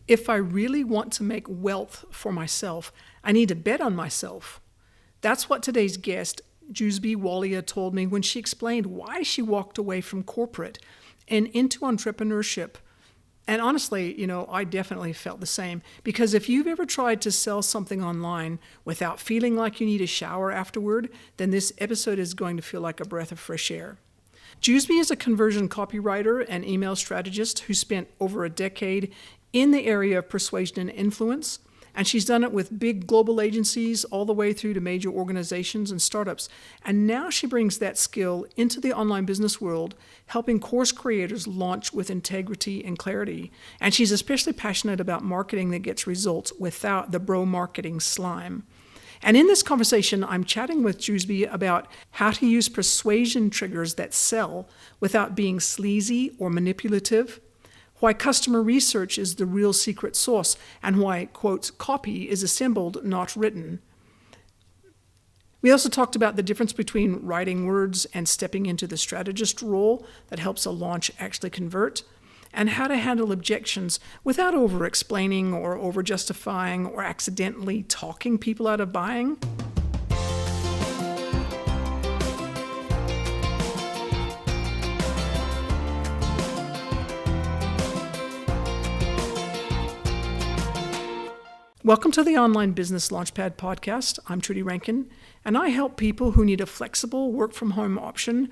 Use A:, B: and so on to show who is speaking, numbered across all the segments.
A: if I really want to make wealth for myself, I need to bet on myself. That's what today's guest, Juzbi Walia, told me when she explained why she walked away from corporate and into entrepreneurship. And honestly, I definitely felt the same, because if you've ever tried to sell something online without feeling like you need a shower afterward, then this episode is going to feel like a breath of fresh air. Juzbi is a conversion copywriter and email strategist who spent over a decade in the area of persuasion and influence. And she's done it with big global agencies all the way through to major organizations and startups. And now she brings that skill into the online business world, helping course creators launch with integrity and clarity. And she's especially passionate about marketing that gets results without the bro marketing slime. And in this conversation, I'm chatting with Juzbi about how to use persuasion triggers that sell without being sleazy or manipulative, why customer research is the real secret sauce, and why, quote, copy is assembled, not written. We also talked about the difference between writing words and stepping into the strategist role that helps a launch actually convert, and how to handle objections without over-explaining or over-justifying or accidentally talking people out of buying. Welcome to the Online Business Launchpad podcast. I'm Trudy Rankin, and I help people who need a flexible work-from-home option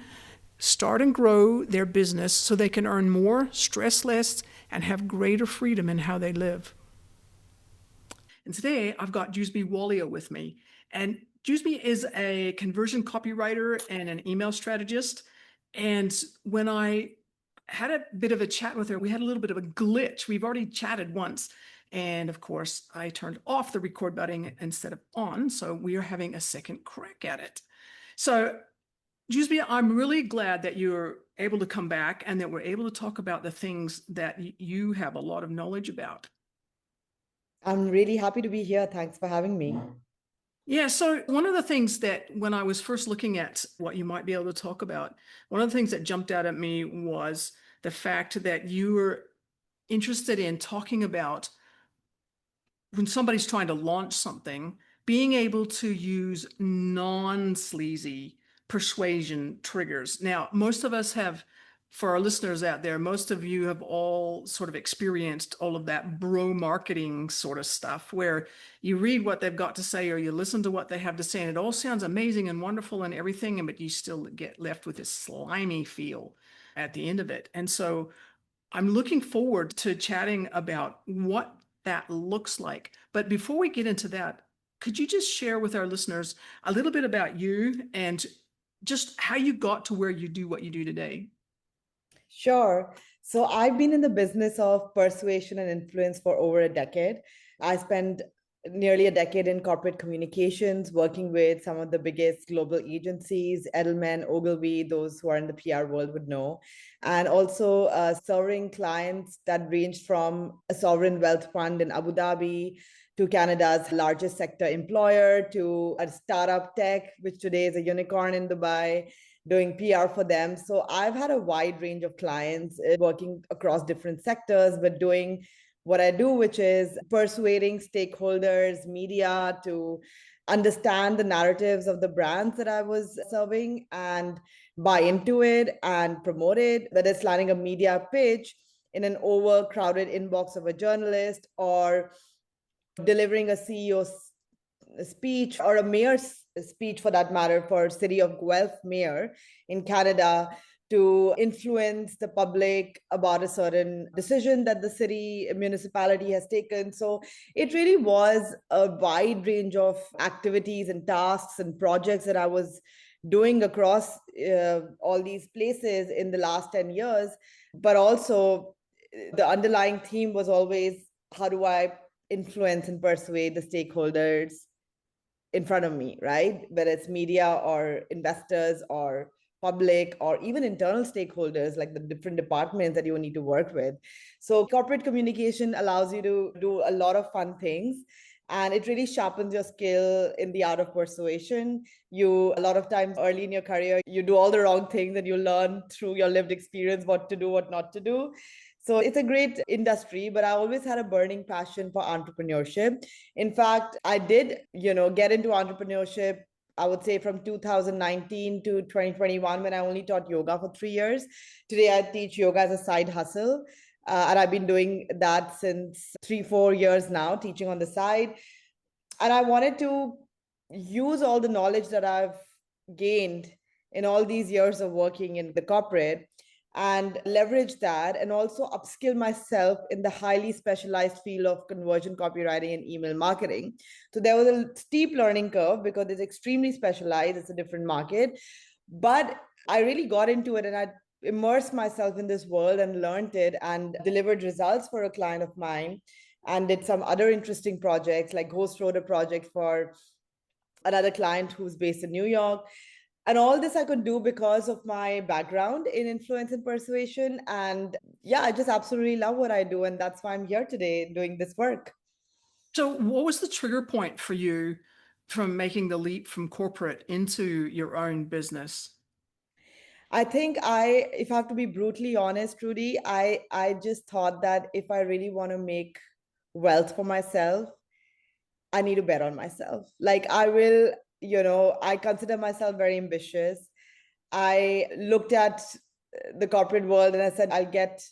A: start and grow their business so they can earn more, stress less, and have greater freedom in how they live. And today I've got Juzbi Walia with me. And Juzbi is a conversion copywriter and an email strategist. And when I had a bit of a chat with her, we had a little bit of a glitch. We've already chatted once. And of course, I turned off the record button instead of on. So we are having a second crack at it. So Juzbi, I'm really glad that you're able to come back and that we're able to talk about the things that you have a lot of knowledge about.
B: I'm really happy to be here. Thanks for having me.
A: Yeah, so one of the things that when I was first looking at what you might be able to talk about, one of the things that jumped out at me was the fact that you were interested in talking about when somebody's trying to launch something, being able to use non-sleazy persuasion triggers. Now, most of us have, for our listeners out there, most of you have all sort of experienced all of that bro marketing sort of stuff where you read what they've got to say or you listen to what they have to say and it all sounds amazing and wonderful and everything, but you still get left with this slimy feel at the end of it. And so I'm looking forward to chatting about what that looks like. But before we get into that, could you just share with our listeners a little bit about you and just how you got to where you do what you do today?
B: Sure. So I've been in the business of persuasion and influence for over a decade. I spent nearly a decade in corporate communications, working with some of the biggest global agencies, Edelman, Ogilvy, those who are in the PR world would know, and also serving clients that ranged from a sovereign wealth fund in Abu Dhabi to Canada's largest sector employer to a startup tech, which today is a unicorn in Dubai, doing PR for them. So I've had a wide range of clients working across different sectors, but doing what I do, which is persuading stakeholders, media to understand the narratives of the brands that I was serving and buy into it and promote it, whether it's landing a media pitch in an overcrowded inbox of a journalist or delivering a CEO speech or a mayor's speech for that matter for City of Guelph mayor in Canada to influence the public about a certain decision that the city municipality has taken. So it really was a wide range of activities and tasks and projects that I was doing across all these places in the last 10 years. But also the underlying theme was always, how do I influence and persuade the stakeholders in front of me, right? Whether it's media or investors or public or even internal stakeholders, like the different departments that you need to work with. So corporate communication allows you to do a lot of fun things. And it really sharpens your skill in the art of persuasion. You, a lot of times early in your career, you do all the wrong things and you learn through your lived experience what to do, what not to do. So it's a great industry, but I always had a burning passion for entrepreneurship. In fact, I did, get into entrepreneurship, I would say from 2019 to 2021, when I only taught yoga for 3 years. Today, I teach yoga as a side hustle. And I've been doing that since 3, 4 years now, teaching on the side. And I wanted to use all the knowledge that I've gained in all these years of working in the corporate and leverage that and also upskill myself in the highly specialized field of conversion copywriting and email marketing. So there was a steep learning curve because it's extremely specialized, it's a different market. But I really got into it and I immersed myself in this world and learned it and delivered results for a client of mine and did some other interesting projects like ghost wrote a project for another client who's based in New York. And all this I could do because of my background in influence and persuasion. And yeah, I just absolutely love what I do. And that's why I'm here today doing this work.
A: So, what was the trigger point for you from making the leap from corporate into your own business?
B: I think if I have to be brutally honest, Rudy, I just thought that if I really want to make wealth for myself, I need to bet on myself. Like I will, I consider myself very ambitious. I looked at the corporate world and I said, I'll get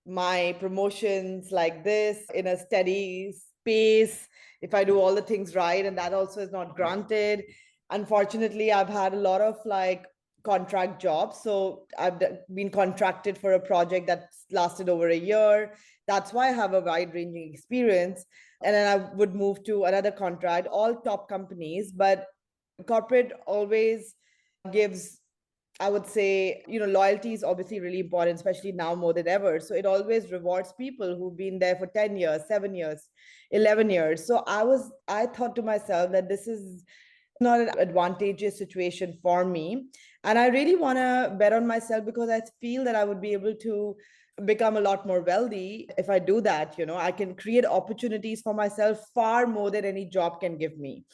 B: my promotions like this in a steady pace if I do all the things right. And that also is not granted. Unfortunately, I've had a lot of like contract jobs. So I've been contracted for a project that's lasted over a year. That's why I have a wide ranging experience. And then I would move to another contract, all top companies, but corporate always gives, I would say, loyalty is obviously really important, especially now more than ever. So it always rewards people who've been there for 10 years, 7 years, 11 years. So I thought to myself that this is not an advantageous situation for me. And I really want to bet on myself because I feel that I would be able to become a lot more wealthy if I do that. I can create opportunities for myself far more than any job can give me.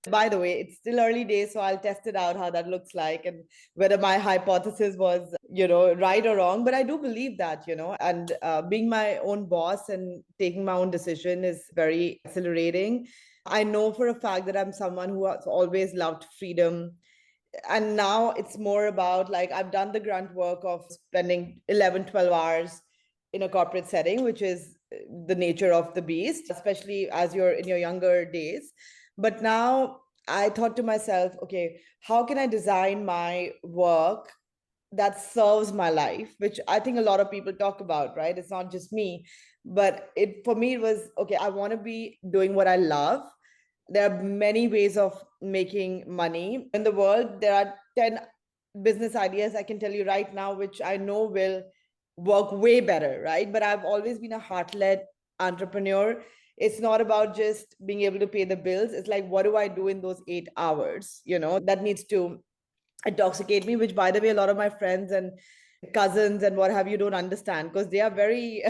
B: By the way, it's still early days, so I'll test it out how that looks like and whether my hypothesis was, right or wrong. But I do believe that, and being my own boss and taking my own decision is very exhilarating. I know for a fact that I'm someone who has always loved freedom. And now it's more about like I've done the grunt work of spending 11, 12 hours in a corporate setting, which is the nature of the beast, especially as you're in your younger days. But now I thought to myself, okay, how can I design my work that serves my life, which I think a lot of people talk about, right? It's not just me. But for me, it was, okay, I want to be doing what I love. There are many ways of making money in the world. There are 10 business ideas I can tell you right now, which I know will work way better, right? But I've always been a heart-led entrepreneur. It's not about just being able to pay the bills. It's like, what do I do in those 8 hours? That needs to intoxicate me, which, by the way, a lot of my friends and cousins and what have you don't understand because they are very,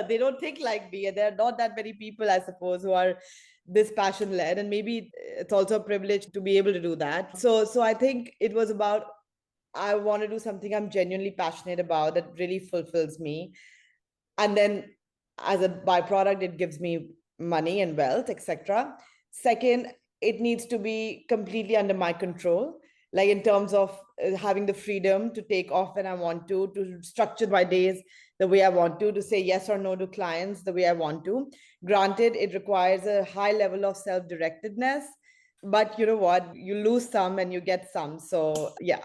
B: they don't think like me. And there are not that many people, I suppose, who are this passion led. And maybe it's also a privilege to be able to do that. So I think it was about, I want to do something I'm genuinely passionate about that really fulfills me. And then as a byproduct, it gives me money and wealth, etc. Second, it needs to be completely under my control, like in terms of having the freedom to take off when I want to structure my days the way I want to say yes or no to clients the way I want to. Granted, it requires a high level of self-directedness, but you know what? You lose some and you get some. So yeah.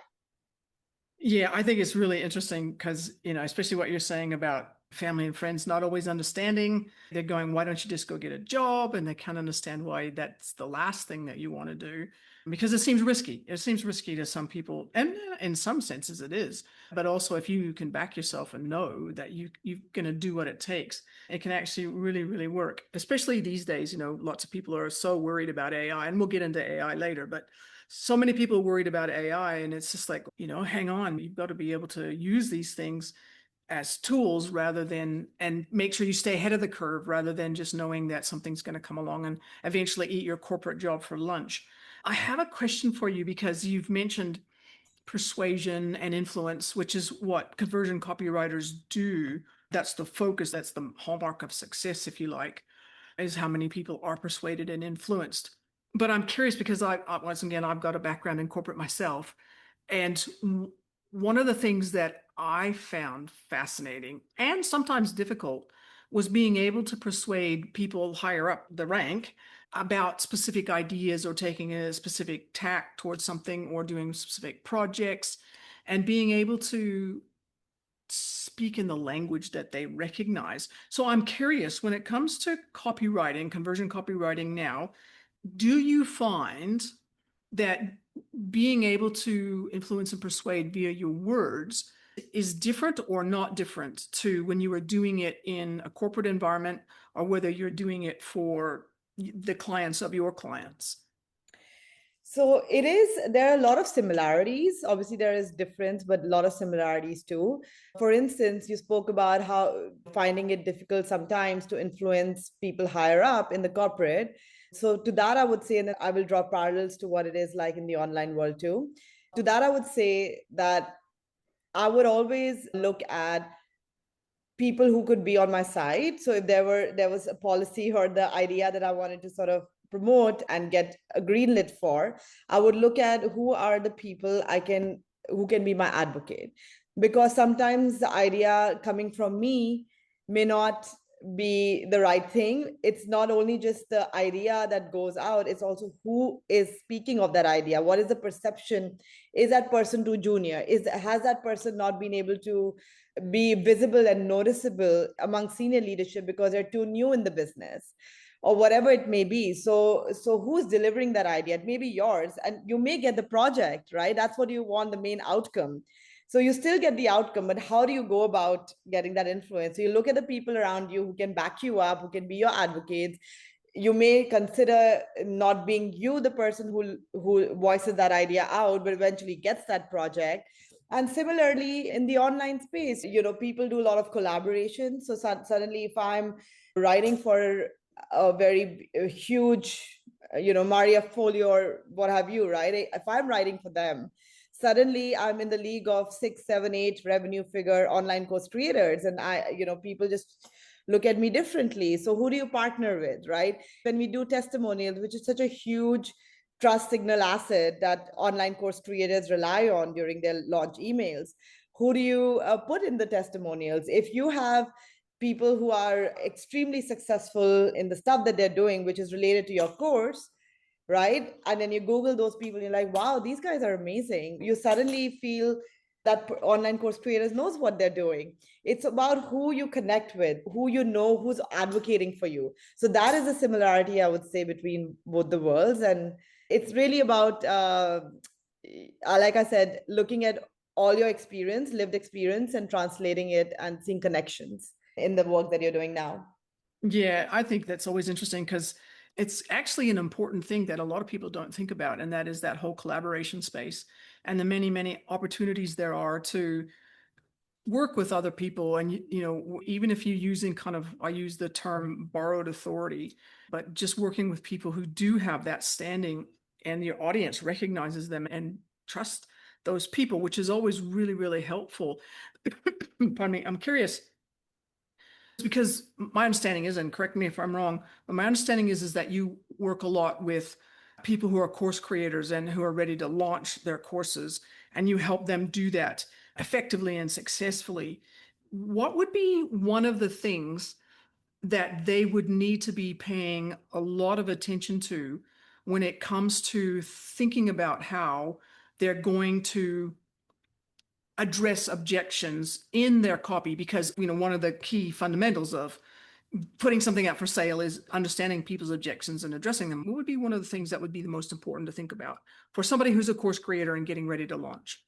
A: Yeah, I think it's really interesting because, especially what you're saying about family and friends not always understanding. They're going, why don't you just go get a job? And they can't understand why that's the last thing that you want to do because it seems risky. It seems risky to some people. And in some senses it is. But also if you can back yourself and know that you're going to do what it takes, it can actually really, really work. Especially these days, lots of people are so worried about AI, and we'll get into AI later, but so many people are worried about AI, and it's just like, hang on, you've got to be able to use these things as tools and make sure you stay ahead of the curve rather than just knowing that something's going to come along and eventually eat your corporate job for lunch. I have a question for you because you've mentioned persuasion and influence, which is what conversion copywriters do. That's the focus. That's the hallmark of success, if you like, is how many people are persuaded and influenced. But I'm curious because once again, I've got a background in corporate myself. And one of the things that I found fascinating and sometimes difficult was being able to persuade people higher up the rank about specific ideas or taking a specific tack towards something or doing specific projects and being able to speak in the language that they recognize. So I'm curious, when it comes to copywriting, conversion copywriting now, do you find that being able to influence and persuade via your words is different or not different to when you were doing it in a corporate environment, or whether you're doing it for the clients of your clients?
B: So there are a lot of similarities. Obviously, there is difference, but a lot of similarities too. For instance, you spoke about how finding it difficult sometimes to influence people higher up in the corporate. So to that, I would say, and I will draw parallels to what it is like in the online world too. To that, I would say that I would always look at people who could be on my side. So if there was a policy or the idea that I wanted to sort of promote and get a green lit for, I would look at who are the people who can be my advocate. Because sometimes the idea coming from me may not be the right thing. It's not only just the idea that goes out, it's also who is speaking of that idea. What is the perception? Is that person too junior? Has that person not been able to be visible and noticeable among senior leadership because they're too new in the business, or whatever it may be? So who's delivering that idea? It may be yours, and you may get the project, right? That's what you want, the main outcome. So you still get the outcome, but how do you go about getting that influence? So you look at the people around you who can back you up, who can be your advocates. You may consider not being you the person who voices that idea out, but eventually gets that project. And similarly, in the online space, people do a lot of collaboration. So suddenly, if I'm writing for a very huge, Maria Folio or what have you, right? If I'm writing for them, suddenly I'm in the league of 6, 7, 8 revenue figure online course creators. And people just look at me differently. So who do you partner with, right? When we do testimonials, which is such a huge trust signal asset that online course creators rely on during their launch emails, who do you put in the testimonials? If you have people who are extremely successful in the stuff that they're doing, which is related to your course, right? And then you Google those people, you're like, wow, these guys are amazing. You suddenly feel that online course creators knows what they're doing. It's about who you connect with, who you know, who's advocating for you. So that is a similarity, I would say, between both the worlds. And it's really about, like I said, looking at all your experience, lived experience, and translating it and seeing connections in the work that you're doing now.
A: Yeah, I think that's always interesting because it's actually an important thing that a lot of people don't think about, and that is that whole collaboration space and the many, many opportunities there are to work with other people. And, even if you're using I use the term borrowed authority, but just working with people who do have that standing and your audience recognizes them and trusts those people, which is always really, really helpful. Pardon me, I'm curious. Because my understanding is, and correct me if I'm wrong, but my understanding is that you work a lot with people who are course creators and who are ready to launch their courses, and you help them do that effectively and successfully. What would be one of the things that they would need to be paying a lot of attention to when it comes to thinking about how they're going to address objections in their copy? Because one of the key fundamentals of putting something out for sale is understanding people's objections and addressing them. What would be one of the things that would be the most important to think about for somebody who's a course creator and getting ready to launch?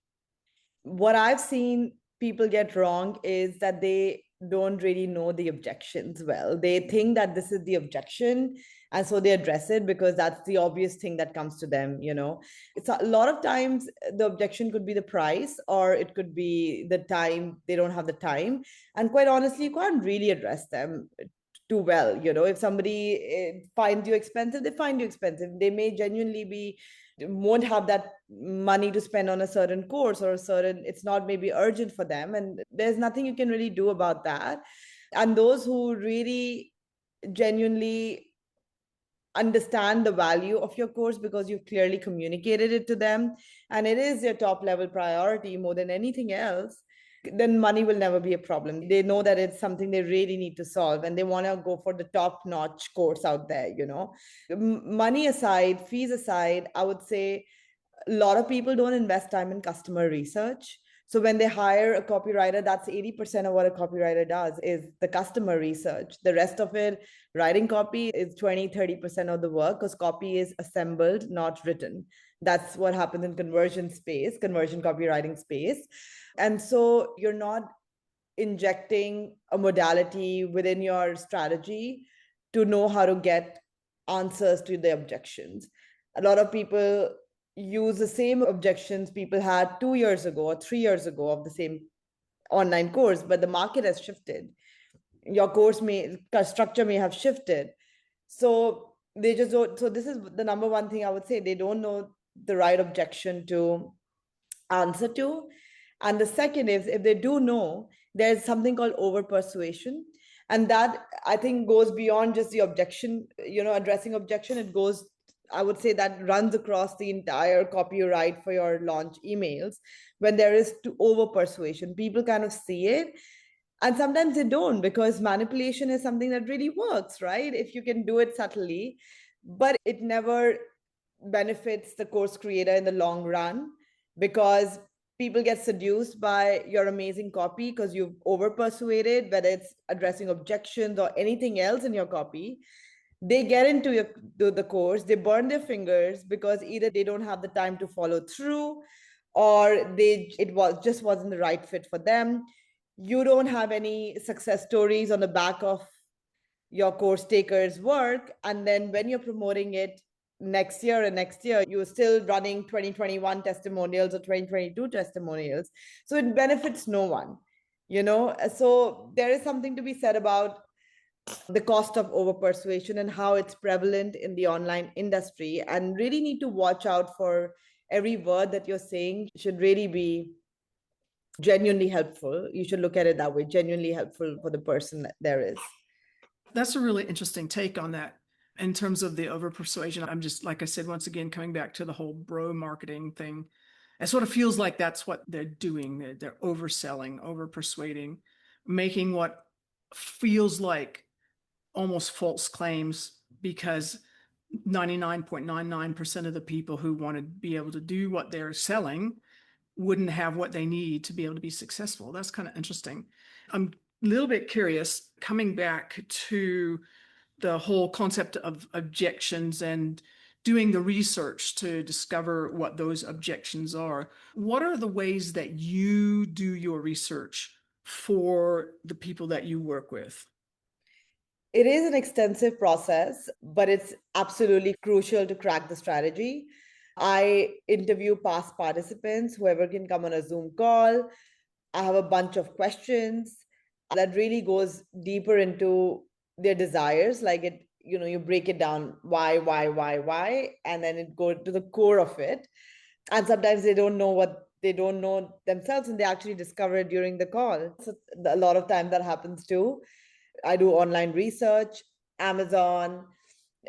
B: What I've seen people get wrong is that they don't really know the objections well. They think that this is the objection, and so they address it because that's the obvious thing that comes to them. It's a lot of times the objection could be the price, or it could be the time. They don't have the time, and quite honestly, you can't really address them do well. If somebody finds you expensive, they find you expensive. They may genuinely won't have that money to spend on a certain course or it's not maybe urgent for them. And there's nothing you can really do about that. And those who really genuinely understand the value of your course because you've clearly communicated it to them and it is your top level priority more than anything else, then money will never be a problem. They know that it's something they really need to solve and they want to go for the top notch course out there. Money aside, fees aside, I would say a lot of people don't invest time in customer research. So when they hire a copywriter, that's 80% of what a copywriter does is the customer research. The rest of it, writing copy, is 20-30% of the work because copy is assembled, not written. That's what happens in conversion copywriting space. And so you're not injecting a modality within your strategy to know how to get answers to the objections. A lot of people use the same objections people had 2 years ago or 3 years ago of the same online course, but the market has shifted. Your course structure may have shifted. So they just don't. So this is the number one thing I would say. They don't know the right objection to answer to. And the second is, if they do know, there's something called over-persuasion. And that, I think, goes beyond just the objection, addressing objection. It goes, I would say, that runs across the entire copy you write for your launch emails. When there is over-persuasion, people kind of see it. And sometimes they don't, because manipulation is something that really works, right? If you can do it subtly, but it never benefits the course creator in the long run, because people get seduced by your amazing copy because you've over persuaded, whether it's addressing objections or anything else in your copy. They get into the course, they burn their fingers because either they don't have the time to follow through, or it wasn't the right fit for them. You don't have any success stories on the back of your course taker's work. And then when you're promoting it next year, you're still running 2021 testimonials or 2022 testimonials. So it benefits no one, So there is something to be said about the cost of over persuasion and how it's prevalent in the online industry, and really need to watch out for every word that you're saying should really be genuinely helpful. You should look at it that way, genuinely helpful for the person that there is.
A: That's a really interesting take on that. In terms of the over persuasion, I'm just, like I said, once again, coming back to the whole bro marketing thing. It sort of feels like that's what they're doing. They're overselling, over persuading, making what feels like almost false claims, because 99.99% of the people who want to be able to do what they're selling wouldn't have what they need to be able to be successful. That's kind of interesting. I'm a little bit curious, coming back to the whole concept of objections and doing the research to discover what those objections are. What are the ways that you do your research for the people that you work with?
B: It is an extensive process, but it's absolutely crucial to crack the strategy. I interview past participants, whoever can come on a Zoom call. I have a bunch of questions that really goes deeper into their desires. Like you break it down, why, and then it goes to the core of it. And sometimes they don't know themselves, and they actually discover it during the call. So a lot of time that happens too. I do online research, Amazon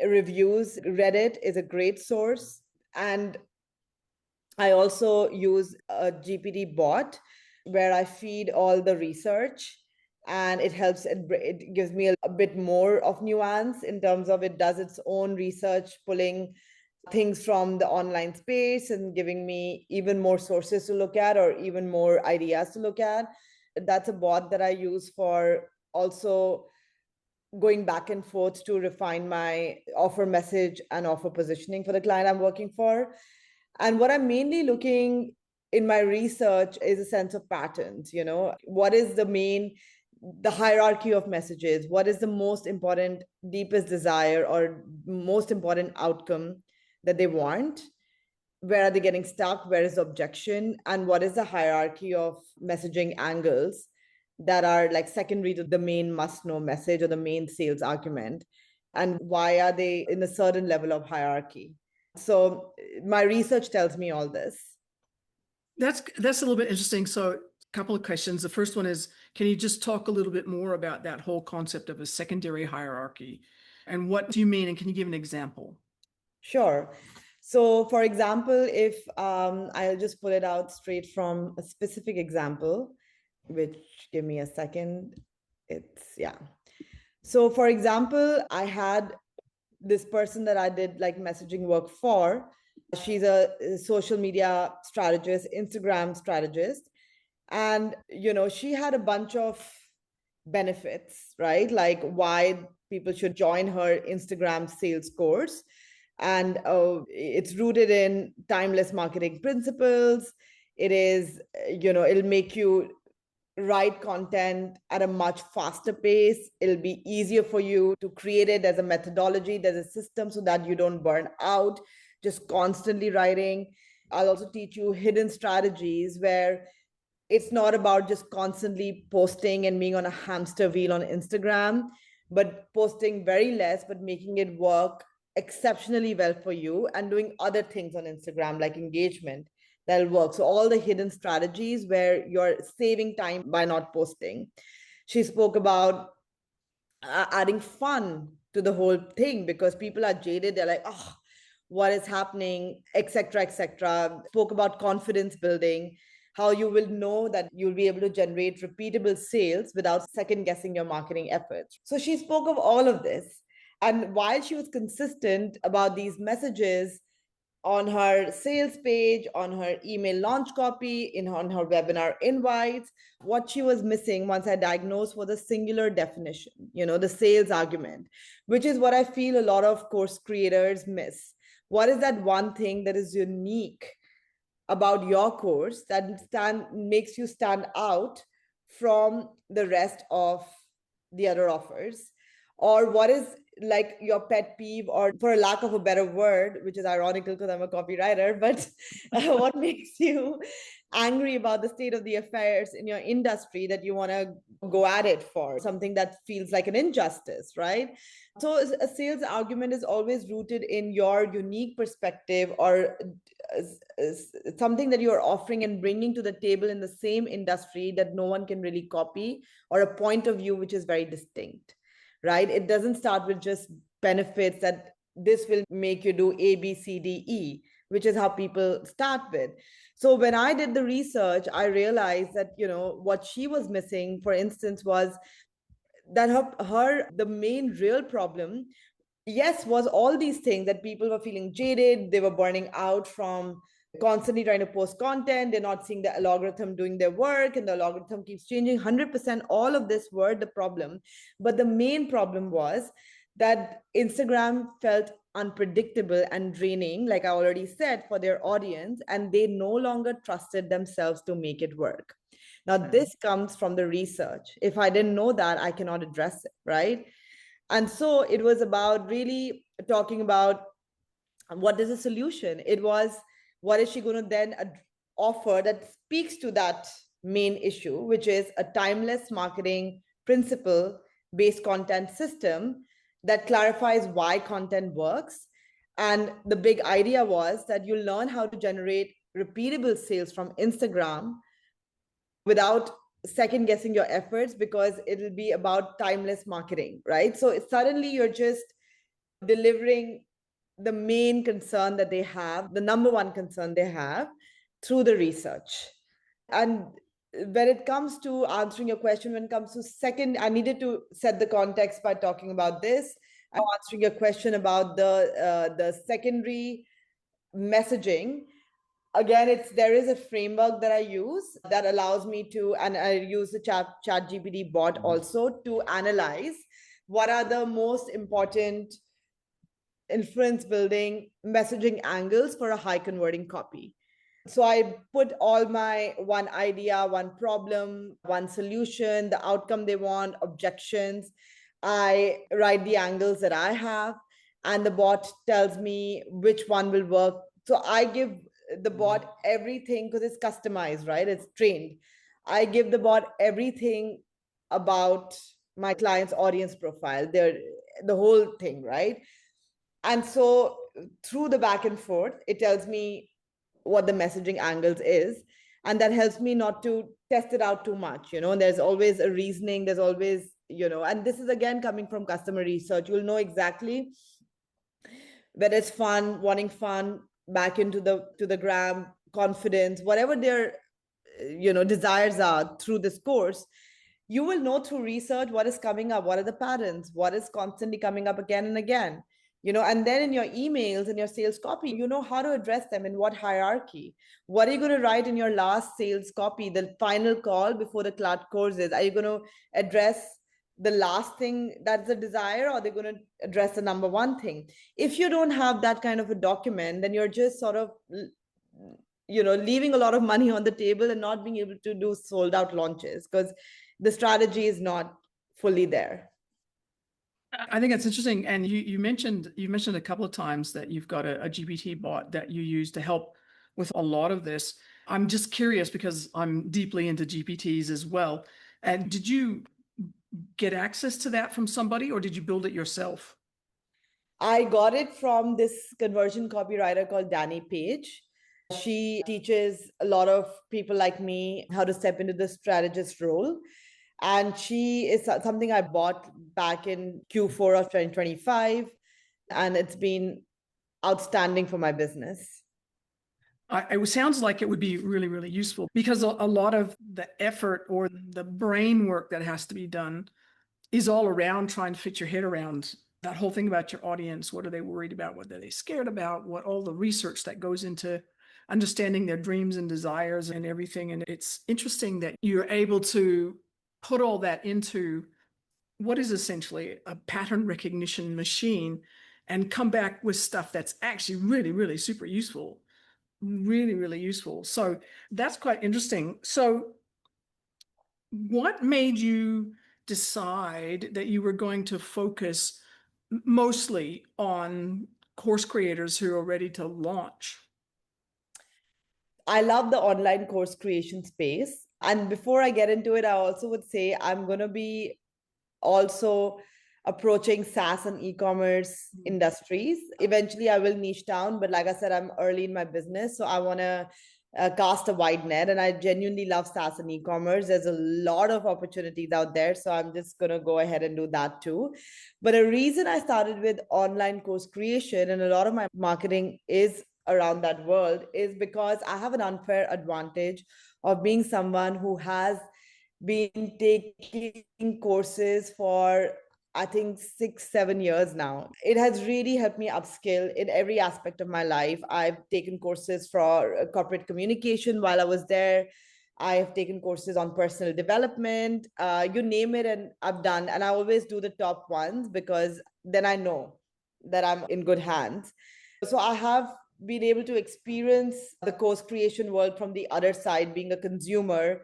B: reviews, Reddit is a great source. And I also use a GPT bot where I feed all the research, and it gives me a bit more of nuance in terms of it does its own research, pulling things from the online space and giving me even more sources to look at or even more ideas to look at. That's a bot that I use for also going back and forth to refine my offer message and offer positioning for the client I'm working for. And what I'm mainly looking in my research is a sense of patterns. What is the hierarchy of messages? What is the most important, deepest desire or most important outcome that they want? Where are they getting stuck? Where is the objection? And what is the hierarchy of messaging angles that are like secondary to the main must-know message or the main sales argument? And why are they in a certain level of hierarchy? So my research tells me all this.
A: That's a little bit interesting. So a couple of questions. The first one is, can you just talk a little bit more about that whole concept of a secondary hierarchy? And what do you mean? And can you give an example?
B: Sure. So for example, if I'll just pull it out straight from a specific example, which give me a second. Yeah. So for example, I had this person that I did like messaging work for. She's a social media strategist, Instagram strategist. And, she had a bunch of benefits, right? Like why people should join her Instagram sales course. And it's rooted in timeless marketing principles. It is, it'll make you write content at a much faster pace. It'll be easier for you to create it. There's a methodology, there's a system so that you don't burn out just constantly writing. I'll also teach you hidden strategies where it's not about just constantly posting and being on a hamster wheel on Instagram, but posting very less, but making it work exceptionally well for you and doing other things on Instagram like engagement that'll work. So all the hidden strategies where you're saving time by not posting. She spoke about adding fun to the whole thing because people are jaded. They're like, oh, what is happening, etc., etc. Spoke about confidence building, how you will know that you'll be able to generate repeatable sales without second guessing your marketing efforts. So she spoke of all of this. And while she was consistent about these messages, on her sales page, on her email launch copy, on her webinar invites, what she was missing once I diagnosed was a singular definition, the sales argument, which is what I feel a lot of course creators miss. What is that one thing that is unique about your course that makes you stand out from the rest of the other offers? Or what is like your pet peeve, or for a lack of a better word, which is ironical because I'm a copywriter, but what makes you angry about the state of the affairs in your industry that you want to go at it for something that feels like an injustice, right? So a sales argument is always rooted in your unique perspective or something that you're offering and bringing to the table in the same industry that no one can really copy, or a point of view which is very distinct, right? It doesn't start with just benefits that this will make you do A, B, C, D, E, which is how people start with. So when I did the research, I realized that, what she was missing, for instance, was that the main real problem, yes, was all these things that people were feeling jaded, they were burning out from constantly trying to post content, they're not seeing the algorithm doing their work, and the algorithm keeps changing. 100% all of this were the problem. But the main problem was that Instagram felt unpredictable and draining, like I already said, for their audience, and they no longer trusted themselves to make it work. Now, this comes from the research. If I didn't know that, I cannot address it, right? And so it was about really talking about what is the solution. It was, what is she going to then offer that speaks to that main issue, which is a timeless marketing principle based content system that clarifies why content works. And the big idea was that you learn how to generate repeatable sales from Instagram without second guessing your efforts, because it'll be about timeless marketing, right? So suddenly you're just delivering the main concern that they have, the number one concern they have, through the research. And when it comes to answering your question, when it comes to second, I needed to set the context by talking about this. I'm answering your question about the secondary messaging. Again, there is a framework that I use that allows me to, and I use the ChatGPT bot also to analyze what are the most important influence building messaging angles for a high converting copy. So I put all my one idea, one problem, one solution, the outcome they want, objections. I write the angles that I have, and the bot tells me which one will work. So I give the bot everything, because it's customized, right? It's trained. I give the bot everything about my client's audience profile, the whole thing, right? And so through the back and forth, it tells me what the messaging angles is. And that helps me not to test it out too much. There's always a reasoning, there's always, and this is again coming from customer research. You'll know exactly whether it's fun, wanting fun, back into the gram, confidence, whatever their desires are through this course. You will know through research what is coming up, what are the patterns, what is constantly coming up again and again. And then in your emails and your sales copy, you know how to address them in what hierarchy. What are you going to write in your last sales copy, the final call before the course is? Are you going to address the last thing that's a desire, or are they going to address the number one thing? If you don't have that kind of a document, then you're just sort of leaving a lot of money on the table and not being able to do sold out launches because the strategy is not fully there.
A: I think that's interesting. And you mentioned a couple of times that you've got a GPT bot that you use to help with a lot of this. I'm just curious because I'm deeply into GPTs as well. And did you get access to that from somebody, or did you build it yourself?
B: I got it from this conversion copywriter called Danny Page. She teaches a lot of people like me how to step into the strategist role. And she is something I bought back in Q4 of 2025. And it's been outstanding for my business.
A: It sounds like it would be really, really useful because a lot of the effort or the brain work that has to be done is all around trying to fit your head around that whole thing about your audience. What are they worried about? What are they scared about? What all the research that goes into understanding their dreams and desires and everything. And it's interesting that you're able to put all that into what is essentially a pattern recognition machine and come back with stuff that's actually really, really super useful. Really, really useful. So that's quite interesting. So what made you decide that you were going to focus mostly on course creators who are ready to launch?
B: I love the online course creation space. And before I get into it, I also would say I'm going to be also approaching SaaS and e-commerce industries. Eventually, I will niche down, but like I said, I'm early in my business, so I want to cast a wide net, and I genuinely love SaaS and e-commerce. There's a lot of opportunities out there, so I'm just going to go ahead and do that too. But a reason I started with online course creation, and a lot of my marketing is around that world, is because I have an unfair advantage of being someone who has been taking courses for I think 6-7 years now. It has really helped me upskill in every aspect of my life. I've taken courses for corporate communication while I was there. I have taken courses on personal development, you name it, and I've done. And I always do the top ones because then I know that I'm in good hands. So I have been able to experience the course creation world from the other side, being a consumer.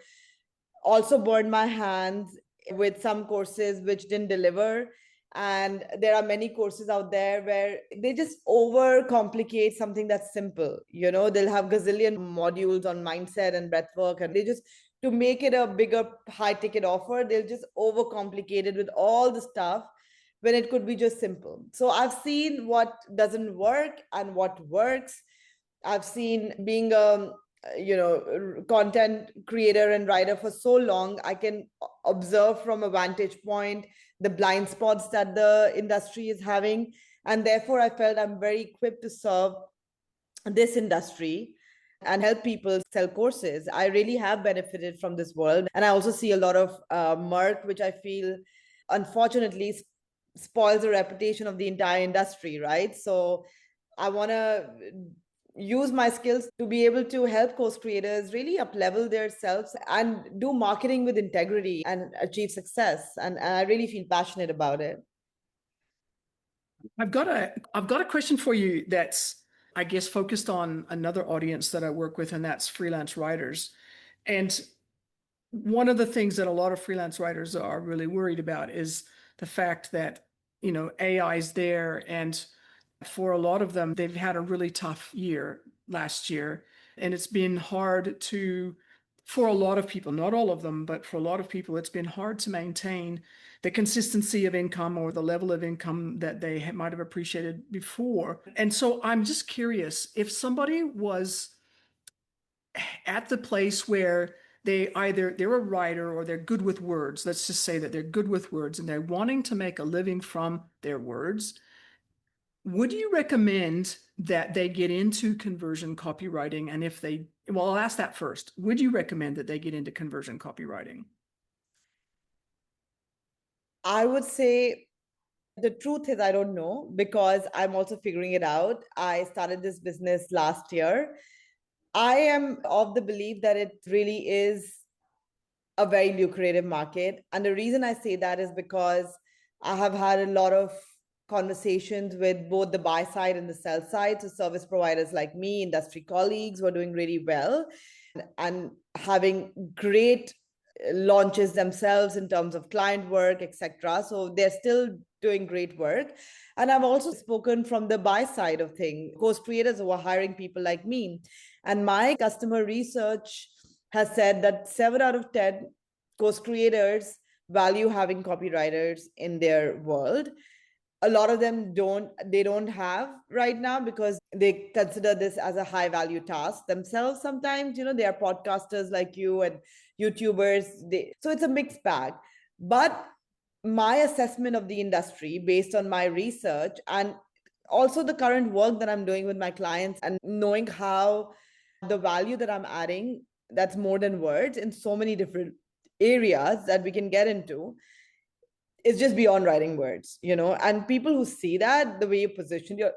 B: Also burned my hands with some courses which didn't deliver. And there are many courses out there where they just overcomplicate something that's simple. They'll have gazillion modules on mindset and breathwork, and they just, to make it a bigger high ticket offer, they'll just overcomplicate it with all the stuff when it could be just simple. So I've seen what doesn't work and what works. I've seen, being a content creator and writer for so long, I can observe from a vantage point the blind spots that the industry is having. And therefore, I felt I'm very equipped to serve this industry and help people sell courses. I really have benefited from this world. And I also see a lot of murk, which I feel, unfortunately, spoils the reputation of the entire industry, right? So I want to use my skills to be able to help course creators really up-level themselves and do marketing with integrity and achieve success. And I really feel passionate about it.
A: I've got a question for you that's, I guess, focused on another audience that I work with, and that's freelance writers. And one of the things that a lot of freelance writers are really worried about is the fact that, AI is there, and for a lot of them, they've had a really tough year last year, and it's been hard to For a lot of people, not all of them, but for a lot of people, it's been hard to maintain the consistency of income or the level of income that they might have appreciated before. And so I'm just curious if somebody was at the place where they're a writer or they're good with words. Let's just say that they're good with words and they're wanting to make a living from their words. Would you recommend that they get into conversion copywriting? And well, I'll ask that first. Would you recommend that they get into conversion copywriting?
B: I would say the truth is, I don't know because I'm also figuring it out. I started this business last year. I am of the belief that it really is a very lucrative market. And the reason I say that is because I have had a lot of conversations with both the buy side and the sell side. So service providers like me, industry colleagues who are doing really well and having great launches themselves in terms of client work, etc. So they're still doing great work. And I've also spoken from the buy side of things, course creators who are hiring people like me. And my customer research has said that 7 out of 10 course creators value having copywriters in their world. A lot of them don't have right now because they consider this as a high value task themselves. Sometimes they are podcasters like you and YouTubers, so it's a mixed bag. But my assessment of the industry based on my research and also the current work that I'm doing with my clients and knowing how the value that I'm adding, that's more than words in so many different areas that we can get into, it's just beyond writing words, and people who see that, the way you position yourself,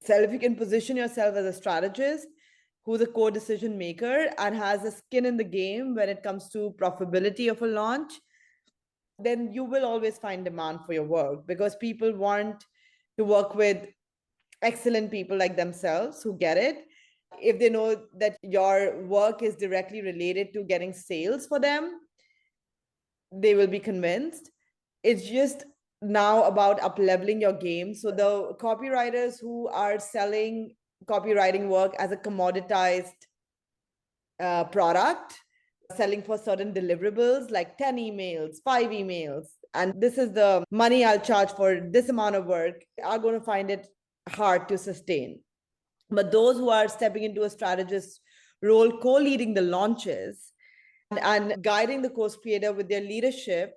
B: if you can position yourself as a strategist who's a co-decision maker and has a skin in the game when it comes to profitability of a launch, then you will always find demand for your work because people want to work with excellent people like themselves who get it. If they know that your work is directly related to getting sales for them, they will be convinced. It's just now about up leveling your game. So the copywriters who are selling copywriting work as a commoditized product, selling for certain deliverables like 10 emails, 5 emails, and this is the money I'll charge for this amount of work, are going to find it hard to sustain. But those who are stepping into a strategist role, co-leading the launches and guiding the course creator with their leadership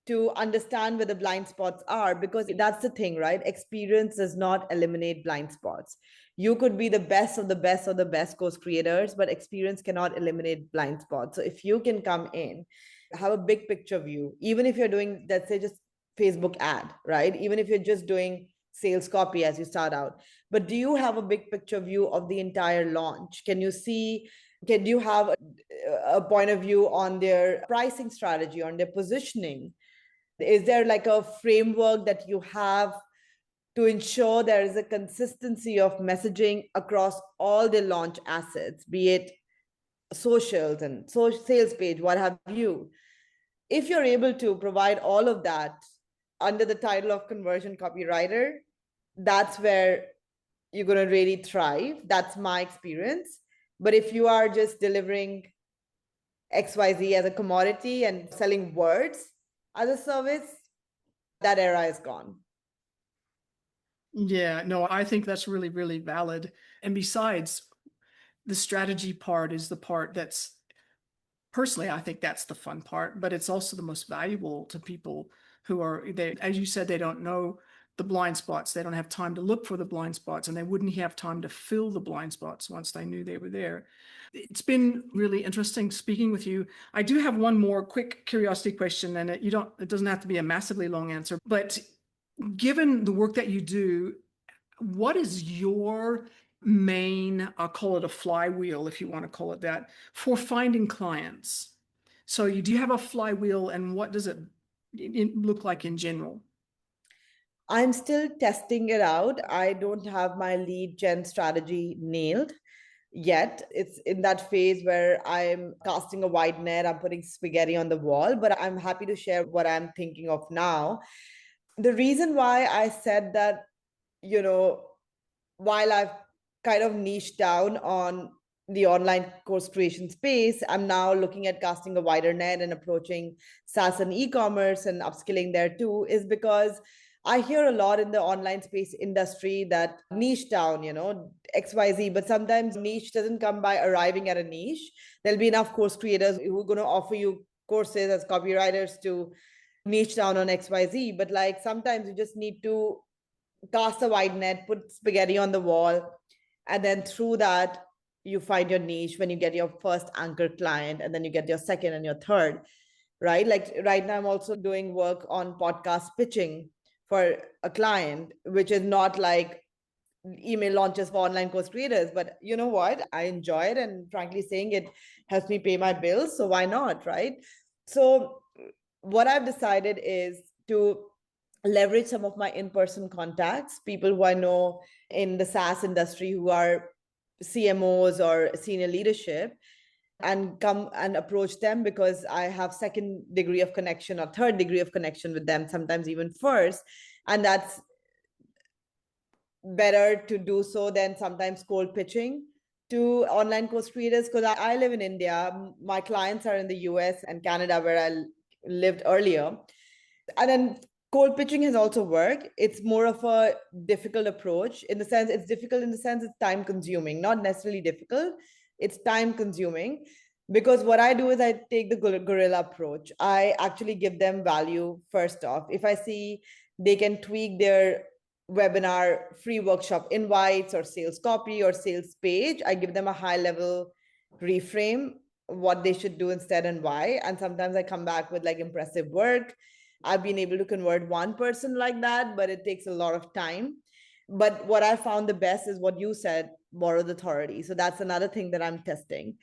B: to understand where the blind spots are, because that's the thing, right? Experience does not eliminate blind spots. You could be the best of the best of the best course creators, but experience cannot eliminate blind spots. So if you can come in, have a big picture view, even if you're doing, let's say, just Facebook ad, right? Even if you're just doing sales copy as you start out, but do you have a big picture view of the entire launch? Can you have a point of view on their pricing strategy, on their positioning? Is there like a framework that you have to ensure there is a consistency of messaging across all the launch assets, be it socials and sales page, what have you? If you're able to provide all of that under the title of conversion copywriter, that's where you're going to really thrive. That's my experience. But if you are just delivering XYZ as a commodity and selling words as a service, that era is gone.
A: Yeah, no, I think that's really, really valid. And besides, the strategy part is the part that's, personally, I think that's the fun part, but it's also the most valuable to people who are, as you said, they don't know the blind spots. They don't have time to look for the blind spots, and they wouldn't have time to fill the blind spots once they knew they were there. It's been really interesting speaking with you. I do have one more quick curiosity question, and it doesn't have to be a massively long answer, but given the work that you do, what is your main, I'll call it a flywheel, if you want to call it that, for finding clients? So do you have a flywheel, and what does it look like in general?
B: I'm still testing it out. I don't have my lead gen strategy nailed yet. It's in that phase where I'm casting a wide net, I'm putting spaghetti on the wall, but I'm happy to share what I'm thinking of now. The reason why I said that, while I've kind of niched down on the online course creation space, I'm now looking at casting a wider net and approaching SaaS and e-commerce and upskilling there too, is because I hear a lot in the online space industry that niche down, XYZ, but sometimes niche doesn't come by arriving at a niche. There'll be enough course creators who are going to offer you courses as copywriters to niche down on XYZ. But like sometimes you just need to cast a wide net, put spaghetti on the wall, and then through that, you find your niche when you get your first anchor client, and then you get your second and your third, right? Like right now, I'm also doing work on podcast pitching for a client, which is not like email launches for online course creators, but you know what? I enjoy it, and frankly saying, it helps me pay my bills. So why not, right? So what I've decided is to leverage some of my in-person contacts, people who I know in the SaaS industry who are CMOs or senior leadership, and come and approach them because I have second degree of connection or third degree of connection with them, sometimes even first. And that's better to do so than sometimes cold pitching to online course creators, because I live in India. My clients are in the US and Canada, where I lived earlier. And then cold pitching has also worked. It's more of a difficult approach in the sense it's time consuming, not necessarily difficult. It's time consuming, because what I do is I take the guerrilla approach. I actually give them value first off. If I see they can tweak their webinar free workshop invites or sales copy or sales page, I give them a high level reframe what they should do instead and why. And sometimes I come back with like impressive work. I've been able to convert one person like that, but it takes a lot of time. But what I found the best is what you said, borrowed authority. So that's another thing that I'm testing.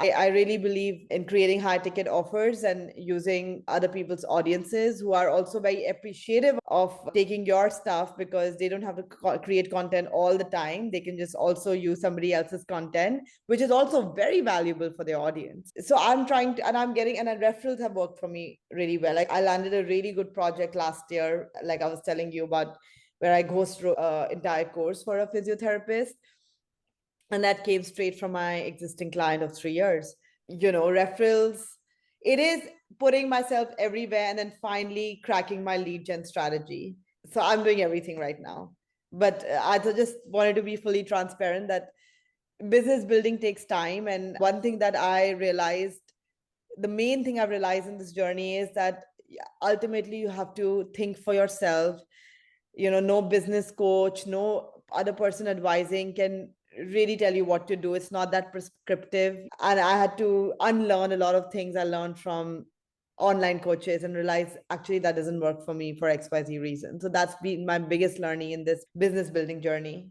B: I really believe in creating high ticket offers and using other people's audiences who are also very appreciative of taking your stuff, because they don't have to create content all the time. They can just also use somebody else's content, which is also very valuable for their audience. So I'm trying to, and referrals have worked for me really well. Like I landed a really good project last year, like I was telling you about, where I ghost wrote an entire course for a physiotherapist. And that came straight from my existing client of 3 years. Referrals, it is putting myself everywhere and then finally cracking my lead gen strategy. So I'm doing everything right now. But I just wanted to be fully transparent that business building takes time. And one thing that I realized, the main thing I've realized in this journey is that ultimately you have to think for yourself. No business coach, no other person advising can really tell you what to do. It's not that prescriptive. And I had to unlearn a lot of things I learned from online coaches and realize actually that doesn't work for me for XYZ reason. So that's been my biggest learning in this business building journey.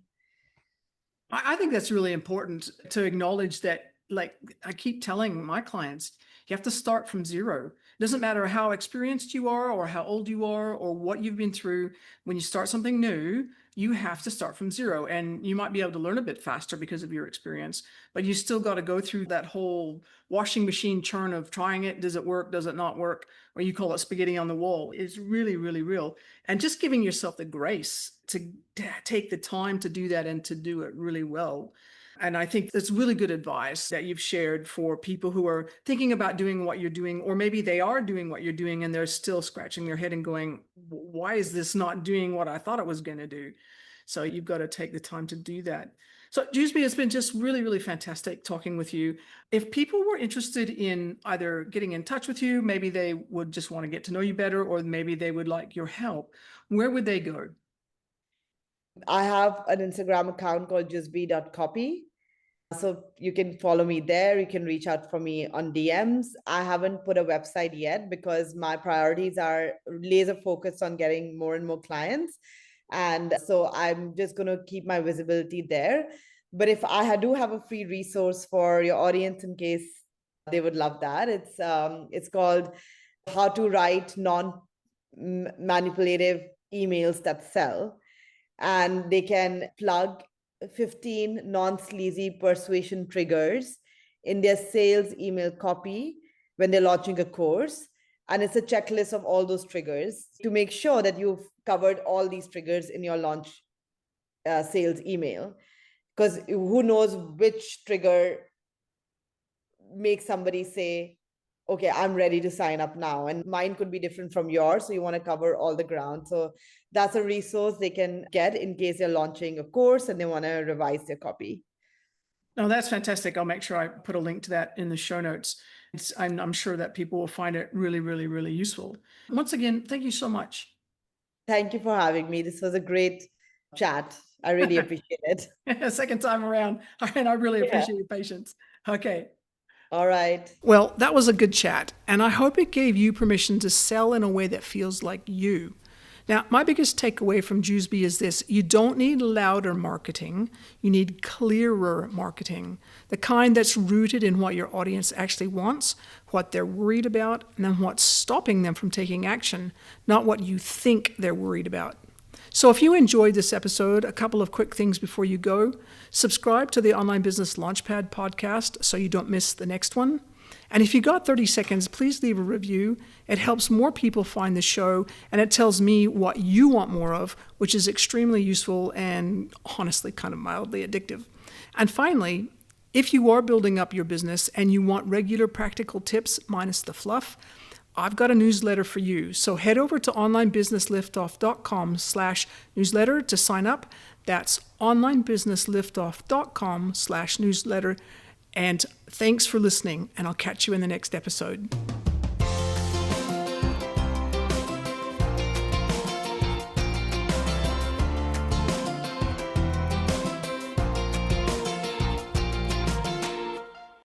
A: I think that's really important to acknowledge that, like I keep telling my clients, you have to start from zero. It doesn't matter how experienced you are or how old you are or what you've been through. When you start something new, you have to start from zero, and you might be able to learn a bit faster because of your experience, but you still got to go through that whole washing machine churn of trying it. Does it work? Does it not work? Or you call it spaghetti on the wall. It's really, really real. And just giving yourself the grace to take the time to do that and to do it really well. And I think that's really good advice that you've shared for people who are thinking about doing what you're doing, or maybe they are doing what you're doing and they're still scratching their head and going, why is this not doing what I thought it was going to do? So you've got to take the time to do that. So Juzbi, it's been just really, really fantastic talking with you. If people were interested in either getting in touch with you, maybe they would just want to get to know you better, or maybe they would like your help, where would they go?
B: I have an Instagram account called juzbi.copy. So you can follow me there. You can reach out for me on DMs. I haven't put a website yet because my priorities are laser focused on getting more and more clients. And so I'm just going to keep my visibility there. But if I do have a free resource for your audience in case they would love that, it's called How to Write Non-Manipulative Emails That Sell. And they can plug 15 non-sleazy persuasion triggers in their sales email copy when they're launching a course. And it's a checklist of all those triggers to make sure that you've covered all these triggers in your launch sales email. Because who knows which trigger make somebody say, okay, I'm ready to sign up now. And mine could be different from yours. So you want to cover all the ground. So that's a resource they can get in case they're launching a course and they want to revise their copy.
A: No, that's fantastic. I'll make sure I put a link to that in the show notes. I'm sure that people will find it really, really, really useful. Once again, thank you so much.
B: Thank you for having me. This was a great chat. I really appreciate it.
A: Second time around. And I really appreciate your patience. Okay.
B: All right.
A: Well, that was a good chat, and I hope it gave you permission to sell in a way that feels like you. Now, my biggest takeaway from Juzbi is this: you don't need louder marketing, you need clearer marketing, the kind that's rooted in what your audience actually wants, what they're worried about, and then what's stopping them from taking action, not what you think they're worried about. So if you enjoyed this episode, a couple of quick things before you go. Subscribe to the Online Business Launchpad podcast so you don't miss the next one. And if you got 30 seconds, please leave a review. It helps more people find the show, and it tells me what you want more of, which is extremely useful and honestly kind of mildly addictive. And finally, if you are building up your business and you want regular practical tips minus the fluff, I've got a newsletter for you. So head over to onlinebusinessliftoff.com/newsletter to sign up. That's onlinebusinessliftoff.com/newsletter. And thanks for listening, and I'll catch you in the next episode.